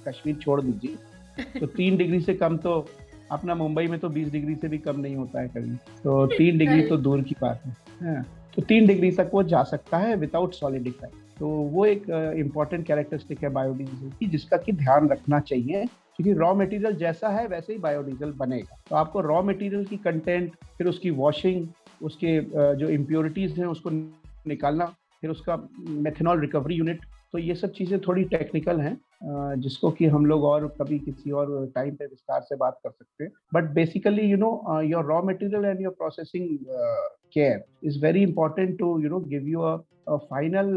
कश्मीर छोड़ दीजिए। तो 3 डिग्री से कम तो अपना मुंबई में तो 20 डिग्री से भी कम नहीं होता है कभी, तो 3 डिग्री तो दूर की बात है। तो 3 डिग्री तक वो जा सकता है विदाउट सॉलिडिफाई। तो वो एक इम्पॉर्टेंट कैरेक्टरिस्टिक है बायोडीजल की, जिसका कि ध्यान रखना चाहिए, क्योंकि रॉ मटेरियल जैसा है वैसे ही बायोडीजल बनेगा। तो आपको रॉ मटेरियल की कंटेंट, फिर उसकी वॉशिंग, उसके जो इम्प्योरिटीज हैं उसको निकालना, फिर उसका मेथनॉल रिकवरी यूनिट, तो ये सब चीज़ें थोड़ी टेक्निकल हैं, जिसको कि हम लोग और कभी किसी और टाइम पे विस्तार से बात कर सकते हैं। But basically your raw material and your processing care is very important to give you a final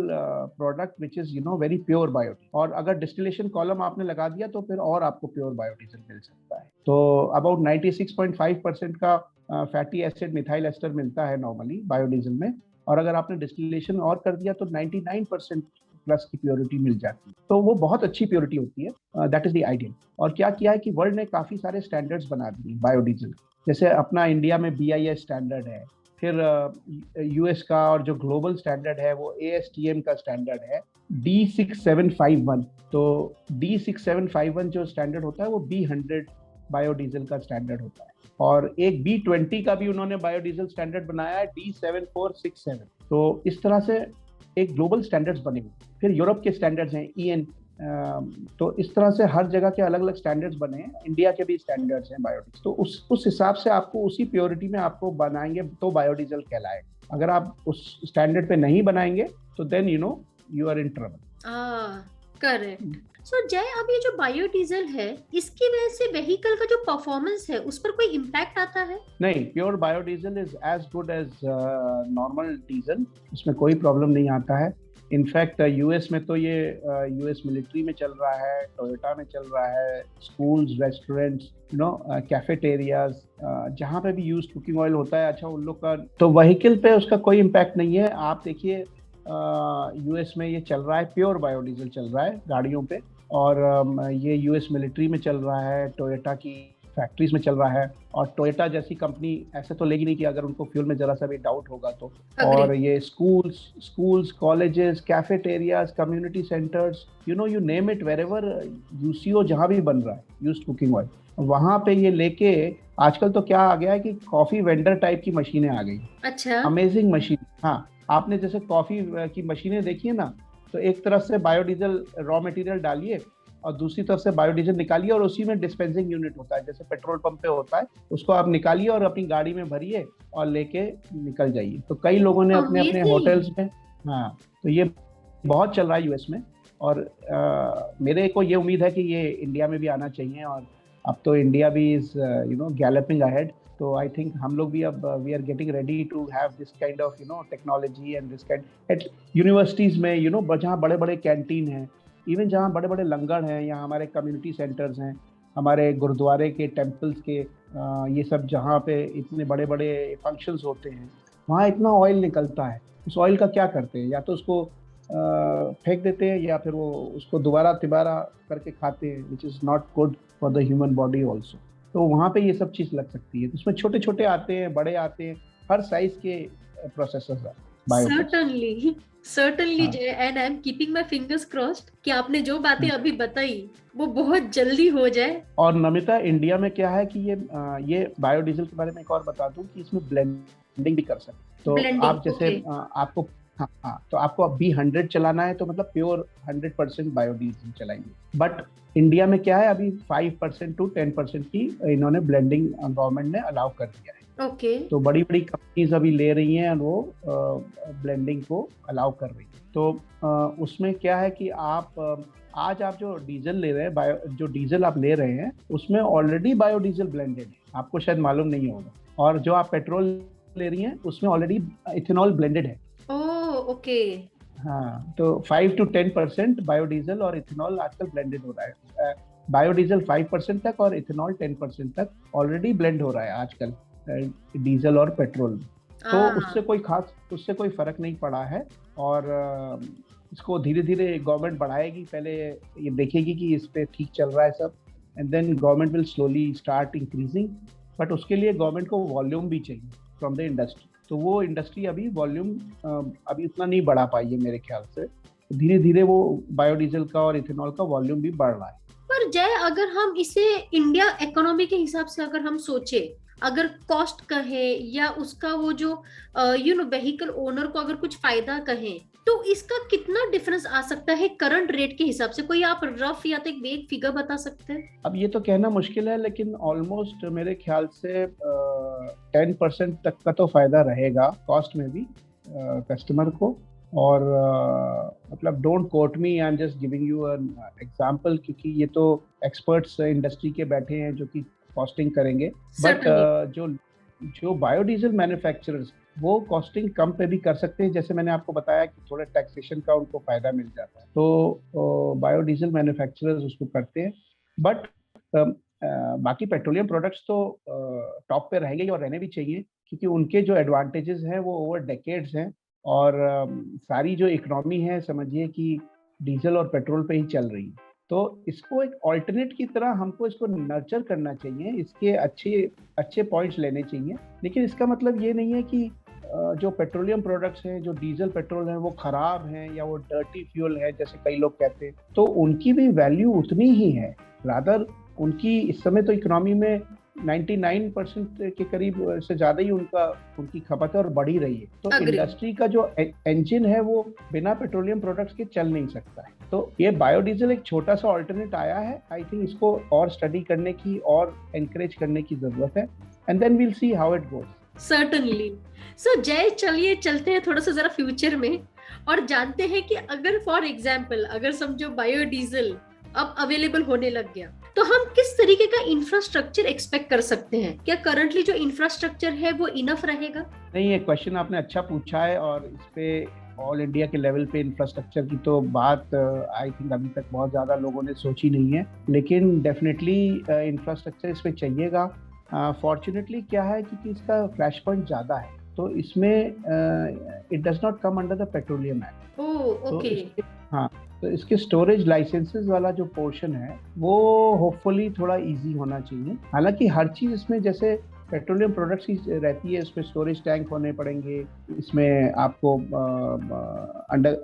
product which is very pure biodiesel। और अगर डिस्टिलेशन कॉलम आपने लगा दिया तो फिर और आपको प्योर बायोडीजल मिल सकता है। तो अबाउट 96.5% का फैटी एसिड मिथाइल एस्टर मिलता है नॉर्मली बायोडीजल में, और अगर आपने डिस्टिलेशन और कर दिया तो 99% प्लस की प्योरिटी मिल जाती है। तो वो बहुत अच्छी प्योरिटी होती है, दैट इज द आइडियल। और क्या किया है कि वर्ल्ड ने काफ़ी सारे स्टैंडर्ड्स बना दिए बायोडीजल, जैसे अपना इंडिया में BIS स्टैंडर्ड है, फिर US का, और जो ग्लोबल स्टैंडर्ड है वो ASTM का स्टैंडर्ड है D6751। तो D6751 जो स्टैंडर्ड होता है वो B100 बायोडीजल का स्टैंडर्ड होता है, और एक B20 का भी उन्होंने बायोडीजल स्टैंडर्ड बनाया है D7467। तो इस तरह से एक ग्लोबल स्टैंडर्ड्स बने हुए। फिर यूरोप के स्टैंडर्ड्स हैं EN। तो इस तरह से हर जगह के अलग अलग स्टैंडर्ड्स बने हैं, इंडिया के भी स्टैंडर्ड्स हैं बायोडीजल। तो उस हिसाब से आपको उसी प्योरिटी में आपको बनाएंगे तो बायोडीजल कहलाएगा। अगर आप उस स्टैंडर्ड पे नहीं बनाएंगे तो then you are in trouble.
Correct. So Jay, अब ये जो बायोडीजल है इसकी वजह से व्हीकल का जो परफॉर्मेंस है उस पर कोई इम्पैक्ट आता है?
नहीं, pure biodiesel is as good as normal diesel, उसमें कोई प्रॉब्लम नहीं आता है। इनफैक्ट US में तो ये US मिलिट्री में चल रहा है, टोयोटा में चल रहा है, स्कूल्स, रेस्टोरेंट्स, कैफेटेरियाज, जहाँ पे भी यूज कुकिंग ऑयल होता है, अच्छा उन लोग का तो व्हीकल पे उसका कोई इम्पैक्ट नहीं है। आप देखिए US में ये चल रहा है, प्योर बायोडीजल चल रहा है गाड़ियों पे, और ये US मिलिट्री में चल रहा है, टोयोटा की फैक्ट्रीज में चल रहा है। और टोयोटा जैसी कंपनी ऐसे तो लेगी नहीं कि अगर उनको फ्यूल में जरा सा भी डाउट होगा तो। और ये schools, colleges, cafeterias, community centres, you name it, wherever UCO जहाँ भी बन रहा है यूज्ड कुकिंग ऑयल, वहां पे ये लेके, आजकल तो क्या आ गया है कि कॉफी वेंडर टाइप की मशीनें आ गई।
अच्छा,
अमेजिंग मशीन। हाँ, आपने जैसे कॉफी की मशीनें देखी है ना, तो एक तरफ से बायोडीजल रॉ मटेरियल डालिए और दूसरी तरफ से बायोडीजल निकालिए, और उसी में डिस्पेंसिंग यूनिट होता है, जैसे पेट्रोल पंप पे होता है, उसको आप निकालिए और अपनी गाड़ी में भरिए और लेके निकल जाइए। तो कई लोगों ने अपने अपने होटल्स में, हाँ, तो ये बहुत चल रहा है यूएस में। और मेरे को ये उम्मीद है कि ये इंडिया में भी आना चाहिए। और अब तो इंडिया भी इज गैलपिंग अहेड। तो आई थिंक हम लोग भी अब we are getting ready to have this kind of technology and this kind at universities में, जहाँ बड़े बड़े कैंटीन हैं, इवन जहाँ बड़े बड़े लंगर हैं, यहाँ हमारे कम्युनिटी सेंटर्स हैं, हमारे गुरुद्वारे के, टेम्पल्स के, ये सब जहाँ पे इतने बड़े बड़े फंक्शंस होते हैं, वहाँ इतना ऑयल निकलता है। उस ऑयल का क्या करते हैं? या तो उसको फेंक देते हैं, या फिर वो उसको दोबारा तिबारा करके खाते हैं, which is not good for the human body also. तो वहाँ पे ये सब चीज़ लग सकती है। उसमें छोटे छोटे आते हैं, बड़े आते हैं, हर साइज के प्रोसेसर्स आते हैं।
Certainly जय, and I am keeping my fingers crossed कि आपने जो बातें अभी बताई वो बहुत जल्दी हो जाए।
और नमिता, इंडिया में क्या है कि ये बायोडीजल के बारे में एक और बता दूं कि इसमें ब्लेंडिंग भी कर सकते। तो आप जैसे आपको तो आपको अब B100 चलाना है, तो मतलब प्योर 100% बायोडीजल चलाएंगे। बट इंडिया में क्या है, अभी 5% to 10% की इन्होंने ब्लेंडिंग गवर्नमेंट ने अलाउ कर दिया है। तो बड़ी बड़ी कंपनीज अभी ले रही हैं और वो ब्लेंडिंग को अलाउ कर रही है। तो उसमें क्या है कि आज आप जो डीजल ले रहे हैं, जो डीजल आप ले रहे हैं, उसमें ऑलरेडी बायोडीजल ब्लेंडेड है, आपको शायद मालूम नहीं होगा। और जो आप पेट्रोल ले रही हैं, उसमें ऑलरेडी इथेनॉल ब्लेंडेड है।
ओके।
हाँ, तो 5 to 10% बायोडीजल और इथेनॉल आजकल ब्लेंडेड हो रहा है। बायोडीजल 5% तक और इथेनॉल 10% तक ऑलरेडी ब्लेंड हो रहा है आजकल डीजल और पेट्रोल में। तो उससे कोई फर्क नहीं पड़ा है। और इसको धीरे धीरे गवर्नमेंट बढ़ाएगी, पहले ये देखेगी कि इस पे ठीक चल रहा है सब, and then government will slowly start increasing. But उसके लिए गवर्नमेंट को वॉल्यूम भी चाहिए फ्रॉम द इंडस्ट्री। तो वो इंडस्ट्री अभी वॉल्यूम अभी उतना नहीं बढ़ा पाई है मेरे ख्याल से। धीरे धीरे वो बायोडीजल का और इथेनॉल का वॉल्यूम भी बढ़ रहा है।
पर जय, अगर हम इसे इंडिया इकोनॉमी के हिसाब से अगर हम सोचे, अगर कॉस्ट कहे या उसका वो जो व्हीकल ओनर को अगर कुछ फायदा कहे, तो इसका कितना डिफरेंस आ सकता है करंट रेट के हिसाब से? कोई आप रफ या तो एक फिगर बता सकते हैं?
अब ये तो कहना मुश्किल है, लेकिन ऑलमोस्ट मेरे ख्याल से 10% तक का तो फायदा रहेगा कॉस्ट में भी कस्टमर को। और मतलब don't quote me, I am just giving you an example, क्योंकि ये तो एक्सपर्ट्स इंडस्ट्री के बैठे हैं जो कि कॉस्टिंग करेंगे। बट जो बायोडीजल मैन्युफैक्चरर्स, वो कॉस्टिंग कम पे भी कर सकते हैं। जैसे मैंने आपको बताया कि थोड़ा टैक्सेशन का उनको फायदा मिल जाता है, तो बायोडीजल मैन्युफैक्चरर्स उसको करते हैं। बट बाकी पेट्रोलियम प्रोडक्ट्स तो टॉप पे रहेंगे और रहने भी चाहिए, क्योंकि उनके जो एडवांटेजेस हैं वो ओवर डेकेड्स हैं। और सारी जो इकोनॉमी है, समझिए कि डीजल और पेट्रोल पे ही चल रही है। तो इसको एक ऑल्टरनेट की तरह हमको इसको नर्चर करना चाहिए, इसके अच्छे पॉइंट्स लेने चाहिए। लेकिन इसका मतलब ये नहीं है कि जो पेट्रोलियम प्रोडक्ट्स हैं, जो डीजल पेट्रोल हैं, वो खराब हैं या वो डर्टी फ्यूल है जैसे कई लोग कहते हैं। तो उनकी भी वैल्यू उतनी ही है, रादर उनकी इस समय तो इकोनॉमी में 99% के करीब से ज्यादा ही उनकी खपत है और बढ़ ही रही है। तो इंडस्ट्री का जो इंजन है वो बिना पेट्रोलियम प्रोडक्ट्स के चल नहीं सकता है। तो ये बायोडीजल एक छोटा सा ऑल्टरनेट आया है। आई थिंक इसको और स्टडी करने की और एनकरेज करने की जरूरत है, and then we'll see how it goes.
Certainly. So Jay, चलिए चलते हैं थोड़ा सा जरा फ्यूचर में और जानते हैं कि अगर फॉर एग्जाम्पल अगर समझो बायोडीजल अब अवेलेबल होने लग गया, तो हम किस तरीके का इंफ्रास्ट्रक्चर एक्सपेक्ट कर सकते हैं? क्या करंटली जो इंफ्रास्ट्रक्चर है वो इनफ रहेगा?
नहीं, ये क्वेश्चन आपने अच्छा पूछा है, और इस पे ऑल इंडिया के लेवल पे इंफ्रास्ट्रक्चर की तो बात आई थिंक अभी तक बहुत ज़्यादा लोगों ने सोची नहीं है। लेकिन डेफिनेटली इंफ्रास्ट्रक्चर इस पे चाहिएगा। फॉर्चुनेटली क्या है कि इसका फ्लैश पॉइंट ज़्यादा है, तो इसमें it does not come under the petroleum act.
Okay.
हाँ, तो इसके स्टोरेज लाइसेंसेस वाला जो पोर्शन है वो होपफुली थोड़ा इजी होना चाहिए। हालांकि हर चीज़ इसमें जैसे पेट्रोलियम प्रोडक्ट्स की रहती है, इसमें स्टोरेज टैंक होने पड़ेंगे, इसमें आपको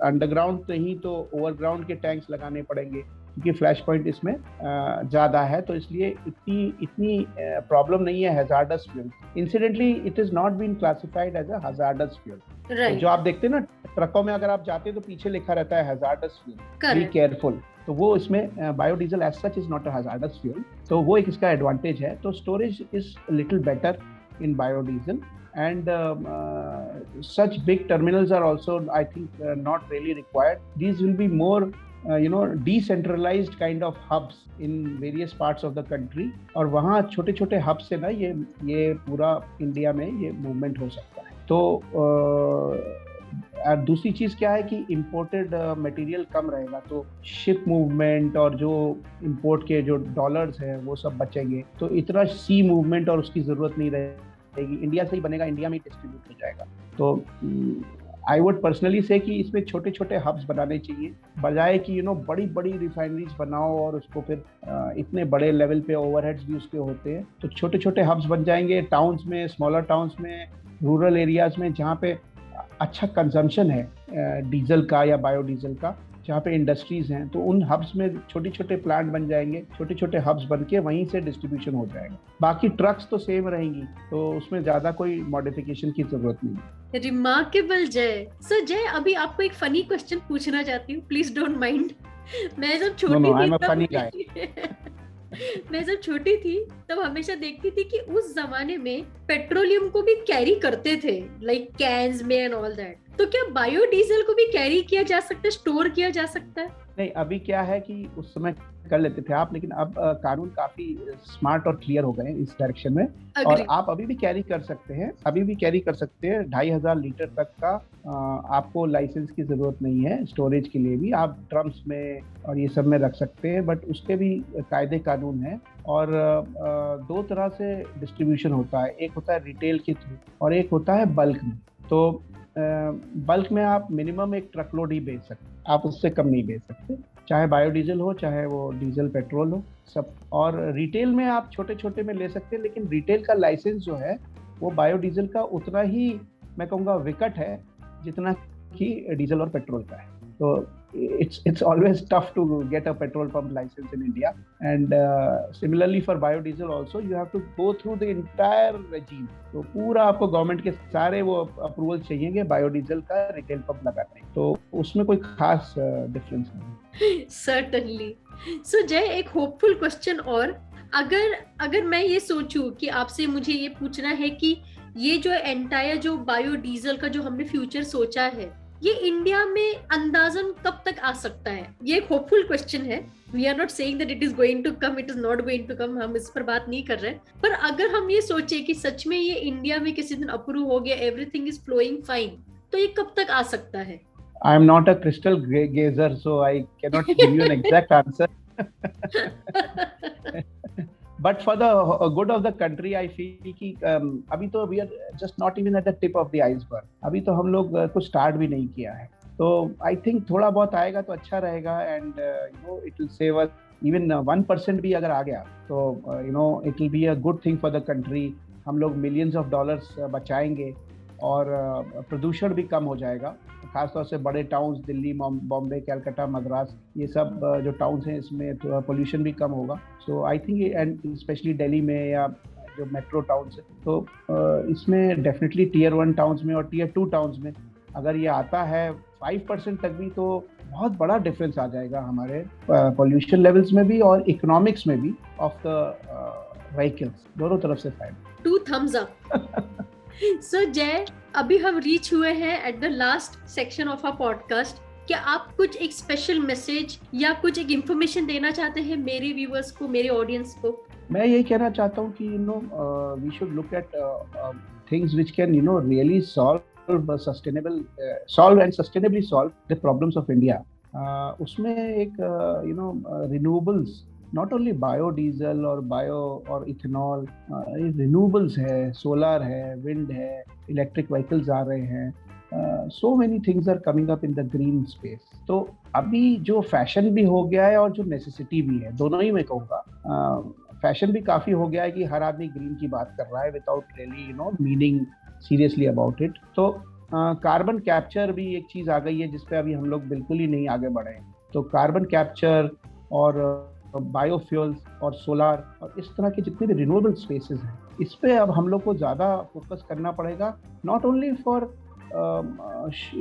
अंडरग्राउंड नहीं तो ओवरग्राउंड के टैंक्स लगाने पड़ेंगे, क्योंकि फ्लैश पॉइंट इसमें ज़्यादा है, तो इसलिए इतनी प्रॉब्लम नहीं है hazardous fuel. Incidentally it is not been classified as a hazardous fuel. तो जो आप देखते हैं ना ट्रकों में, अगर आप जाते हैं तो पीछे लिखा रहता है हैजार्डस फ्यूल, बी केयरफुल, तो वो इसमें biodiesel as such is not a hazardous fuel, तो वो एक इसका एडवांटेज है। तो storage is little better in biodiesel and such big terminals are also I think not really required. These will be more decentralized kind of hubs in various parts of the country, और वहाँ छोटे छोटे hub से ना ये पूरा India में ये मूवमेंट हो सकता है। तो दूसरी चीज़ क्या है कि इम्पोर्टेड मटेरियल कम रहेगा, तो शिप मूवमेंट और जो इम्पोर्ट के जो डॉलर्स हैं वो सब बचेंगे, तो इतना सी मूवमेंट और उसकी ज़रूरत नहीं रहेगी, इंडिया से ही बनेगा, इंडिया में ही डिस्ट्रीब्यूट हो जाएगा। तो आई वुड पर्सनली से कि इसमें छोटे छोटे हब्स बनाने चाहिए, बजाय कि बड़ी बड़ी रिफाइनरीज बनाओ और उसको फिर इतने बड़े लेवल पे ओवरहेड्स भी उसके होते हैं। तो छोटे छोटे हब्स बन जाएंगे टाउन्स में, स्मॉलर टाउन्स में, रूरल एरियाज में, जहाँ पे अच्छा कंजम्पशन है डीजल का या बायोडीजल का, जहाँ पे इंडस्ट्रीज हैं, तो उन हब्स में छोटे छोटे प्लांट बन जाएंगे, छोटे छोटे हब्स बन के वहीं से डिस्ट्रीब्यूशन हो जाएगा। बाकी ट्रक्स तो सेम रहेंगी, तो उसमें ज्यादा कोई मॉडिफिकेशन की जरूरत नहीं है।
रिमार्केबल जय। सो जय, अभी आपको एक फनी क्वेश्चन पूछना चाहती हूँ, प्लीज डोंट माइंड। मैं जब छोटी थी तब हमेशा देखती थी कि उस जमाने में पेट्रोलियम को भी कैरी करते थे, लाइक कैन्स में एंड ऑल दैट। तो क्या बायोडीजल को भी कैरी किया जा सकता है, स्टोर किया जा सकता है?
नहीं, अभी क्या है कि उस समय कर लेते थे आप, लेकिन अब कानून काफी स्मार्ट और क्लियर हो गए इस डायरेक्शन में, और आप अभी भी कैरी कर सकते हैं, 2,500 लीटर तक का आपको लाइसेंस की जरूरत नहीं है। स्टोरेज के लिए भी आप ड्रम्स में और ये सब में रख सकते हैं, बट उसके भी कायदे कानून है। और दो तरह से डिस्ट्रीब्यूशन होता है, एक होता है रिटेल के थ्रू और एक होता है बल्क में। तो बल्क में आप मिनिमम एक ट्रक लोड ही बेच सकते, आप उससे कम नहीं बेच सकते, चाहे बायोडीजल हो चाहे वो डीजल पेट्रोल हो सब। और रिटेल में आप छोटे छोटे में ले सकते हैं, लेकिन रिटेल का लाइसेंस जो है वो बायोडीजल का उतना ही मैं कहूँगा विकट है जितना कि डीजल और पेट्रोल का है। तो it's always tough to get a petrol pump license in India, and similarly for biodiesel also you have to go through the entire regime। तो पूरा आपको गवर्नमेंट के सारे वो अप्रूवल चाहिए बायोडीजल का रिटेल पंप लगाने, तो उसमें कोई खास डिफरेंस नहीं।
Certainly। So जय, एक होपफुल क्वेश्चन और, अगर मैं ये सोचूं कि आपसे मुझे ये पूछना है कि ये जो एंटायर जो बायोडीजल का जो हमने फ्यूचर सोचा है, ये इंडिया में अंदाजन कब तक आ सकता है? ये एक होपफुल क्वेश्चन है। We are not saying that it is going to come, it is not going to come, हम इस पर बात नहीं कर रहे। पर अगर हम ये सोचे कि सच में ये इंडिया में किसी दिन अप्रूव हो गया, एवरीथिंग इज फ्लोइंग फाइन, तो ये कब तक आ सकता है?
I am not a crystal gazer, so I cannot give you an exact answer. But for the good of the country, I feel कि अभी तो we are just not even at the tip of the iceberg. अभी तो हम लोग कुछ start भी नहीं किया है, तो I think थोड़ा बहुत आएगा तो अच्छा रहेगा, and it will save us even 1% भी अगर आ गया तो it will be a good thing for the country। हम लोग millions of dollars बचाएंगे और प्रदूषण भी कम हो जाएगा, खासतौर से बड़े टाउन्स दिल्ली, बॉम्बे, कलकत्ता, मद्रास, ये सब जो टाउन्स हैं इसमें पोल्यूशन भी कम होगा। So I think, and specially Delhi में या जो मेट्रो टाउन्स है, तो इसमें डेफिनेटली टीयर 1 टाउन्स में और टीयर 2 टाउन्स में अगर ये आता है 5% तक भी, तो बहुत बड़ा डिफरेंस आ जाएगा हमारे पोल्यूशन लेवल्स में भी और इकोनॉमिक्स में भी ऑफ द व्हीकल्स, दोनों तरफ से फायदा।
2 thumbs up। So जय, अभी हम रीच हुए हैं at the last section of our podcast. क्या आप कुछ एक स्पेशल मैसेज या कुछ एक इंफॉर्मेशन देना चाहते हैं मेरे व्यूअर्स को, मेरे ऑडियंस को?
मैं यही कहना चाहता हूँ कि we should look at things which can really solve and sustainably solve the problems of India. उसमें एक रिन्यूएबल्स, नॉट ओनली बायोडीजल और इथेनॉल, रिन्यूएबल्स है, सोलर है, विंड है, इलेक्ट्रिक व्हीकल्स आ रहे हैं, so many things are coming up in the green space. तो अभी जो फैशन भी हो गया है और जो नेसेसिटी भी है, दोनों ही मैं कहूँगा. फैशन भी काफी हो गया है कि हर आदमी ग्रीन की बात कर रहा है without really meaning seriously about it. तो कार्बन कैप्चर भी एक चीज आ गई है जिसपे अभी हम लोग बिल्कुल ही नहीं आगे बढ़े हैं. तो कार्बन कैप्चर और बायोफ्यूल्स और सोलार और इस तरह के जितने भी रिन्यूएबल स्पेसेस हैं, इस पे अब हम लोग को ज़्यादा फोकस करना पड़ेगा. नॉट ओनली फॉर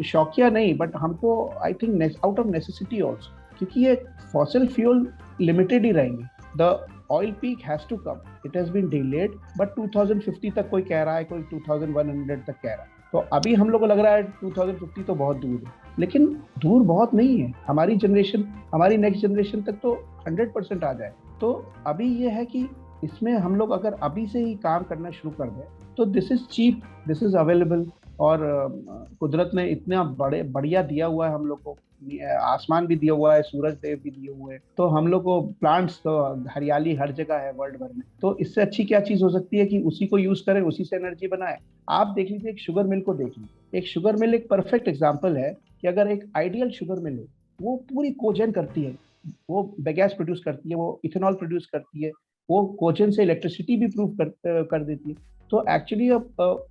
शौकिया नहीं, बट हमको I think out of necessity also, क्योंकि ये फॉसिल फ्यूल लिमिटेड ही रहेंगे. The oil peak has to come. It has been delayed, but 2050 तक कोई कह रहा है, कोई 2100 तक कह रहा है. तो अभी हम लोग को लग रहा है 2050 तो बहुत दूर है, लेकिन दूर बहुत नहीं है. हमारी जनरेशन, हमारी नेक्स्ट जनरेशन तक तो 100% आ जाए. तो अभी ये है कि इसमें हम लोग अगर अभी से ही काम करना शुरू कर दें तो this is cheap, this is available. और कुदरत ने इतना बढ़िया दिया हुआ है हम लोग को. आसमान भी दिया हुआ है, सूरज देव भी दिए हुए हैं. तो हम लोग को प्लांट्स, तो हरियाली हर जगह है वर्ल्ड भर में. तो इससे अच्छी क्या चीज हो सकती है कि उसी को यूज करें, उसी से एनर्जी बनाए. आप देख लीजिए, एक शुगर मिल को देख लीजिए. एक शुगर मिल एक परफेक्ट एग्जाम्पल है कि अगर एक आइडियल शुगर मिल है, वो पूरी कोजन करती है, वो बेगैस प्रोड्यूस करती है, वो इथेनॉल प्रोड्यूस करती है, वो कोजन से इलेक्ट्रिसिटी भी प्रूव कर देती है. तो actually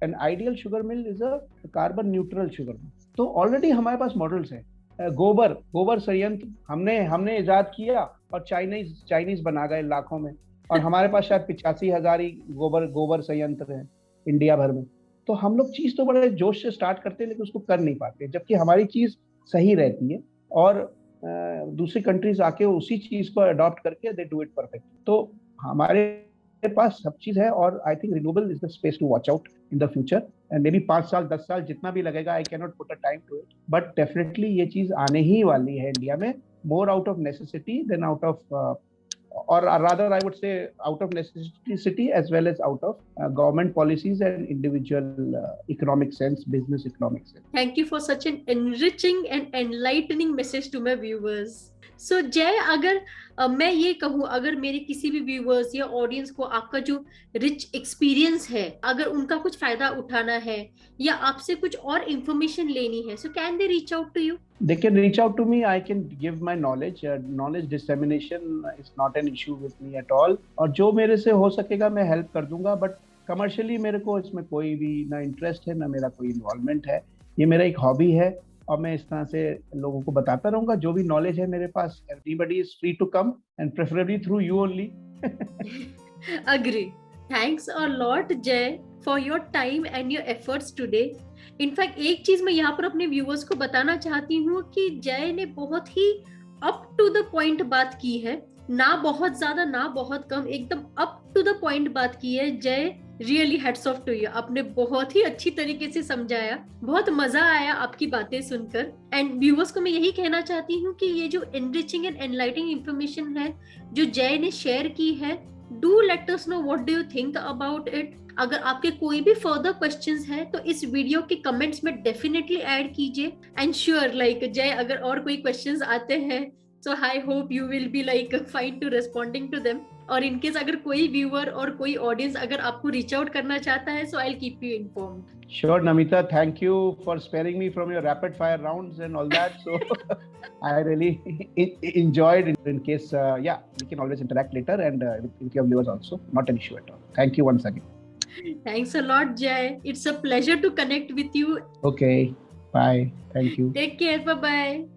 an ideal sugar mill is a carbon neutral sugar mill. तो ऑलरेडी हमारे पास मॉडल्स हैं. गोबर संयंत्र हमने इजाद किया और चाइनीज बना गए लाखों में. और हमारे पास शायद 85,000 ही गोबर संयंत्र हैं इंडिया भर में. तो हम लोग चीज तो बड़े जोश से स्टार्ट करते हैं, लेकिन उसको कर नहीं पाते, जबकि हमारी चीज सही रहती है और दूसरी कंट्रीज आके उसी चीज को अडॉप्ट करके दे डू इट परफेक्ट. तो हमारे पास सब चीज है. और I think renewable is the space to watch out in the future. And may be 5 साल 10 साल जितना भी लगेगा, I can not put a time to it, but definitely ये चीज आने ही वाली है इंडिया में, more out of necessity than out of, or rather I would say out of necessity as well as out of government policies and individual economic sense, business economic sense.
Thank you for such an enriching and enlightening message to my viewers. So जय, अगर मैं ये कहूँ, अगर मेरे किसी भी viewers या ऑडियंस को आपका जो रिच एक्सपीरियंस है, अगर उनका कुछ फायदा उठाना है या आपसे कुछ और इंफॉर्मेशन लेनी है, so can they reach out to you?
They can reach out to me. I can give my knowledge. Knowledge dissemination is not an issue with me at all. और जो मेरे से हो सकेगा मैं हेल्प कर दूंगा. बट कमर्शियली मेरे को इसमें कोई भी ना इंटरेस्ट है, ना मेरा कोई इन्वॉल्वमेंट है. ये मेरा एक हॉबी है और मैं इस तरह से लोगों को बताता रहूंगा. जो भी नॉलेज है मेरे पास, everybody is free to come and preferably through you only.
Agree. Thanks a lot, Jay, for your time and your efforts today. In fact एक चीज मैं यहाँ पर अपने व्यूअर्स को बताना चाहती हूँ कि जय ने बहुत ही अप टू द पॉइंट बात की है. ना बहुत ज्यादा, ना बहुत कम, एकदम अप टू द पॉइंट बात की है. Jay, really hats off to you. आपने बहुत ही अच्छी तरीके से समझाया, बहुत मजा आया आपकी बातें सुनकर. एंड व्यूअर्स को मैं यही कहना चाहती हूँ कि ये जो एनरिचिंग एंड एनलाइटिंग इंफॉर्मेशन है जो जय ने शेयर की है, do let us know what do you think about it. अगर आपके कोई भी फर्दर क्वेश्चंस हैं तो इस वीडियो के कमेंट्स में डेफिनेटली ऐड कीजिए. एंड श्योर, लाइक जय, अगर और कोई क्वेश्चंस आते हैं so I hope you will be like fine to responding to them. और इनकेस अगर कोई व्यूअर और कोई ऑडियंस अगर आपको रीच आउट करना चाहता है, so I will keep you informed.
Sure, Namita, thank you for sparing me from your rapid fire rounds and all that. So I really enjoyed. In case, yeah, we can always interact later and with your viewers also. Not an issue at all. Thank you once again.
Thanks a lot, Jay. It's a pleasure to connect with you.
Okay, bye. Thank you.
Take care. Bye-bye.